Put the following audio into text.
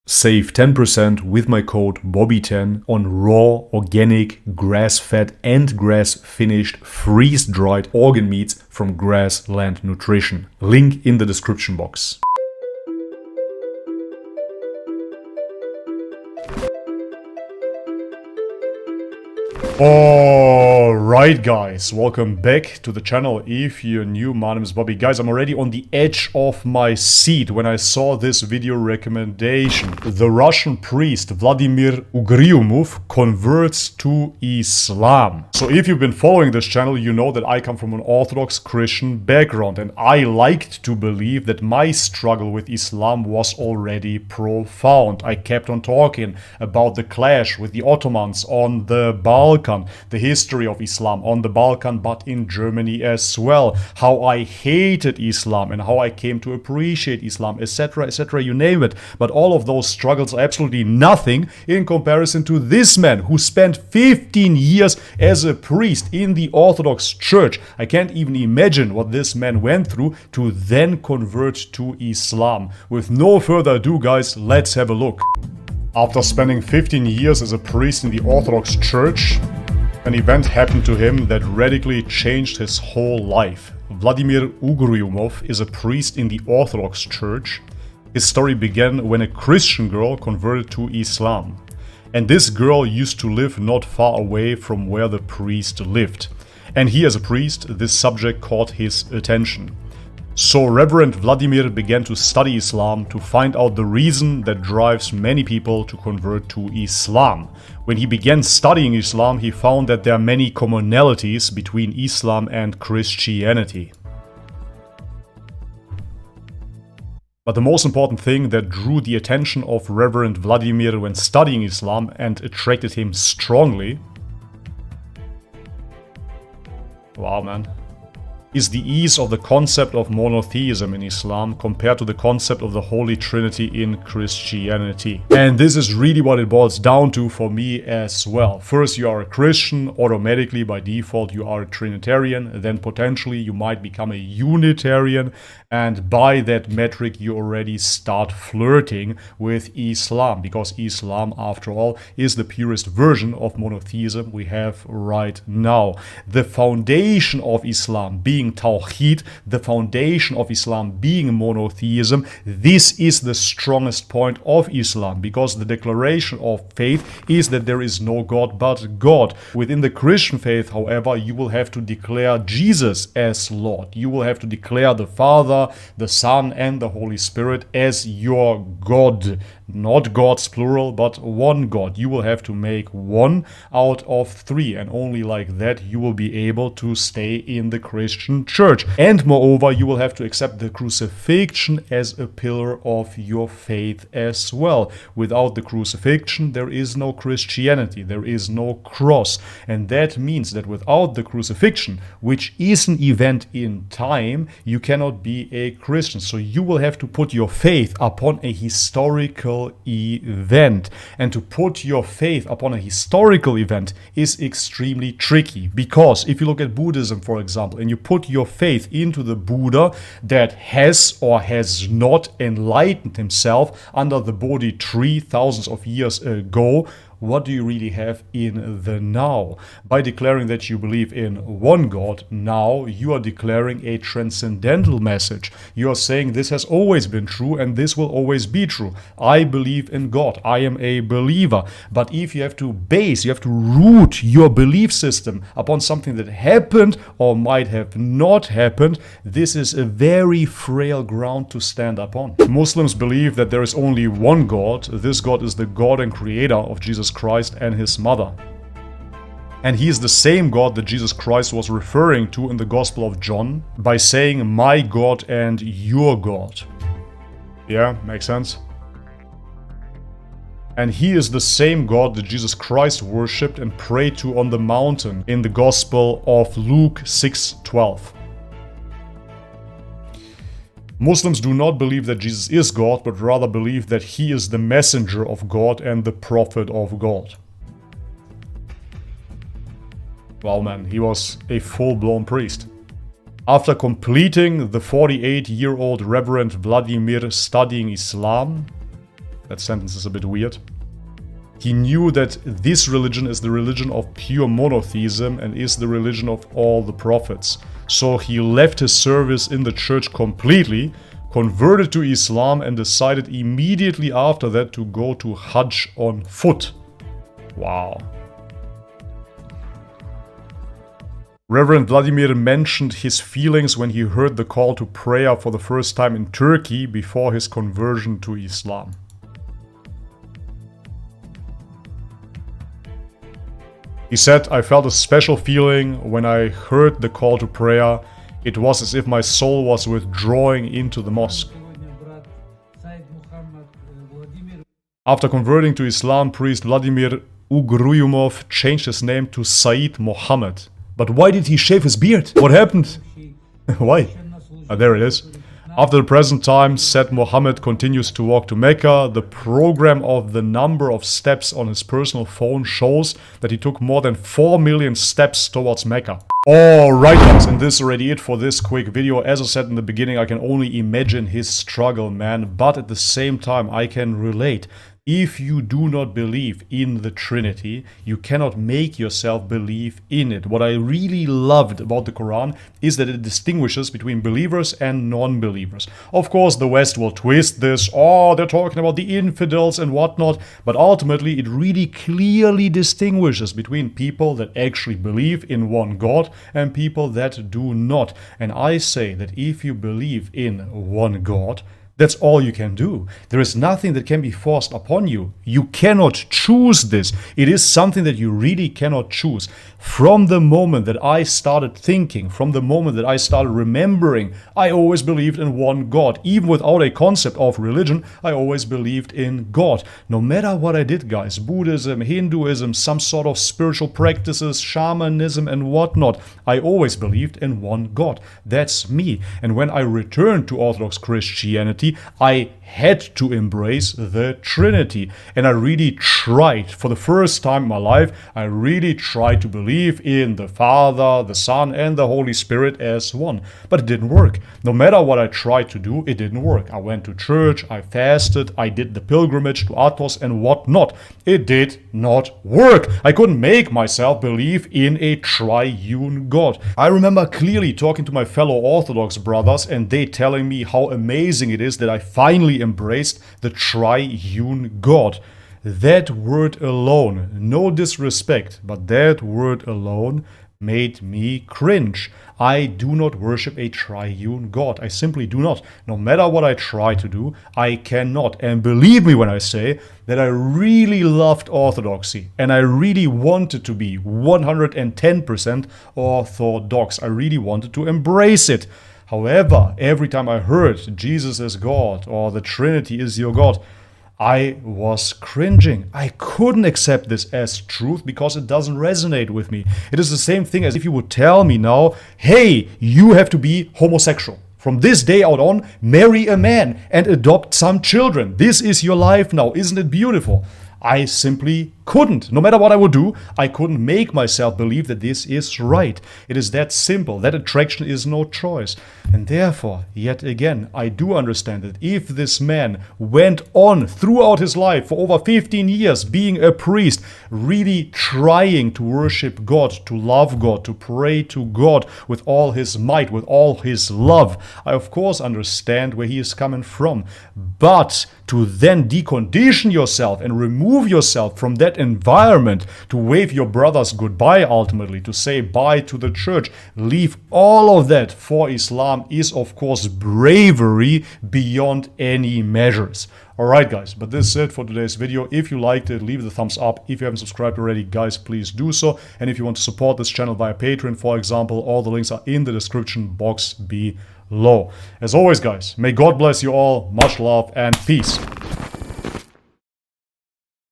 Save 10% with my code BOBBY10 on raw, organic, grass-fed and grass-finished freeze-dried organ meats from Grassland Nutrition. Link in the description box. Alright guys, welcome back to the channel. If you're new, my name is Bobby. Guys, I'm already on the edge of my seat when I saw this video recommendation. The Russian priest Vladimir Ugryumov converts to Islam. So if you've been following this channel, you know that I come from an Orthodox Christian background, and I liked to believe that my struggle with Islam was already profound. I kept on talking about the clash with the Ottomans on the Balkan, the history of Islam on the Balkan, but in Germany as well, how I hated Islam and how I came to appreciate Islam, etc., etc., you name it. But all of those struggles are absolutely nothing in comparison to this man who spent 15 years as a priest in the Orthodox Church. I can't even imagine what this man went through to then convert to Islam. With no further ado, guys, let's have a look. After spending 15 years as a priest in the Orthodox Church, an event happened to him that radically changed his whole life. Vladimir Ugryumov is a priest in the Orthodox Church. His story began when a Christian girl converted to Islam. And this girl used to live not far away from where the priest lived. And he, as a priest, this subject caught his attention. So Reverend Vladimir began to study Islam to find out the reason that drives many people to convert to Islam. When he began studying Islam, he found that there are many commonalities between Islam and Christianity. But the most important thing that drew the attention of Reverend Vladimir when studying Islam and attracted him strongly, wow man, is the ease of the concept of monotheism in Islam compared to the concept of the Holy Trinity in Christianity. And this is really what it boils down to for me as well. First, you are a Christian, automatically by default you are a Trinitarian, then potentially you might become a Unitarian, and by that metric you already start flirting with Islam, because Islam, after all, is the purest version of monotheism we have right now. The foundation of Islam being Tawheed, the foundation of Islam being monotheism, this is the strongest point of Islam, because the declaration of faith is that there is no God but God. Within the Christian faith, however, you will have to declare Jesus as Lord. You will have to declare the Father, the Son, and the Holy Spirit as your God. Not gods plural, but one God. You will have to make one out of three, and only like that you will be able to stay in the Christian church. And moreover, you will have to accept the crucifixion as a pillar of your faith as well. Without the crucifixion, there is no Christianity, there is no cross. And that means that without the crucifixion, which is an event in time, you cannot be a Christian. So you will have to put your faith upon a historical event. And to put your faith upon a historical event is extremely tricky, because if you look at Buddhism, for example, and you put your faith into the Buddha that has or has not enlightened himself under the Bodhi tree thousands of years ago, what do you really have in the now? By declaring that you believe in one God, now you are declaring a transcendental message. You are saying this has always been true and this will always be true. I believe in God. I am a believer. But if you have to root your belief system upon something that happened or might have not happened, this is a very frail ground to stand upon. Muslims believe that there is only one God. This God is the God and creator of Jesus Christ and his mother. And he is the same God that Jesus Christ was referring to in the Gospel of John by saying, "My God and your God." Yeah, makes sense? And he is the same God that Jesus Christ worshipped and prayed to on the mountain in the Gospel of Luke 6:12. Muslims do not believe that Jesus is God, but rather believe that he is the messenger of God and the prophet of God. Wow man, he was a full-blown priest. After completing the 48-year-old Reverend Vladimir studying Islam, That sentence is a bit weird. He knew that this religion is the religion of pure monotheism and is the religion of all the prophets. So he left his service in the church completely, converted to Islam, and decided immediately after that to go to Hajj on foot. Wow. Reverend Vladimir mentioned his feelings when he heard the call to prayer for the first time in Turkey before his conversion to Islam. He said, "I felt a special feeling when I heard the call to prayer. It was as if my soul was withdrawing into the mosque." After converting to Islam, priest Vladimir Ugruyumov changed his name to Said Mohammed. But why did he shave his beard? What happened? Why? There it is. After the present time, said Mohammed continues to walk to Mecca. The program of the number of steps on his personal phone shows that he took more than 4 million steps towards Mecca. Alright guys, and this is already it for this quick video. As I said in the beginning, I can only imagine his struggle, man, but at the same time I can relate. If you do not believe in the Trinity, you cannot make yourself believe in it. What I really loved about the Quran is that it distinguishes between believers and non-believers. Of course, the West will twist this, oh, they're talking about the infidels and whatnot, but ultimately it really clearly distinguishes between people that actually believe in one God and people that do not. And I say that if you believe in one God, that's all you can do. There is nothing that can be forced upon you. You cannot choose this. It is something that you really cannot choose. From the moment that I started thinking, from the moment that I started remembering, I always believed in one God. Even without a concept of religion, I always believed in God. No matter what I did, guys, Buddhism, Hinduism, some sort of spiritual practices, shamanism and whatnot, I always believed in one God. That's me. And when I returned to Orthodox Christianity, I had to embrace the Trinity. And I really tried. For the first time in my life, I really tried to believe in the Father, the Son, and the Holy Spirit as one. But it didn't work. No matter what I tried to do, it didn't work. I went to church, I fasted, I did the pilgrimage to Athos and whatnot. It did not work. I couldn't make myself believe in a triune God. I remember clearly talking to my fellow Orthodox brothers and they telling me how amazing it is that I finally embraced the triune God. That word alone, no disrespect, but that word alone made me cringe. I do not worship a triune God. I simply do not. No matter what I try to do, I cannot. And believe me when I say that I really loved Orthodoxy and I really wanted to be 110% Orthodox. I really wanted to embrace it. However, every time I heard Jesus is God or the Trinity is your God, I was cringing. I couldn't accept this as truth because it doesn't resonate with me. It is the same thing as if you would tell me now, hey, you have to be homosexual. From this day out on, marry a man and adopt some children. This is your life now. Isn't it beautiful? I simply couldn't. No matter what I would do, I couldn't make myself believe that this is right. It is that simple. That attraction is no choice. And therefore, yet again, I do understand that if this man went on throughout his life for over 15 years being a priest, really trying to worship God, to love God, to pray to God with all his might, with all his love, I of course understand where he is coming from. But to then decondition yourself and remove yourself from that environment, to wave your brothers goodbye ultimately, to say bye to the church, leave all of that for Islam is of course bravery beyond any measures. Alright guys, but this is it for today's video. If you liked it, leave the thumbs up. If you haven't subscribed already, guys, please do so. And if you want to support this channel via Patreon, for example, all the links are in the description box below. As always guys, may God bless you all, much love and peace.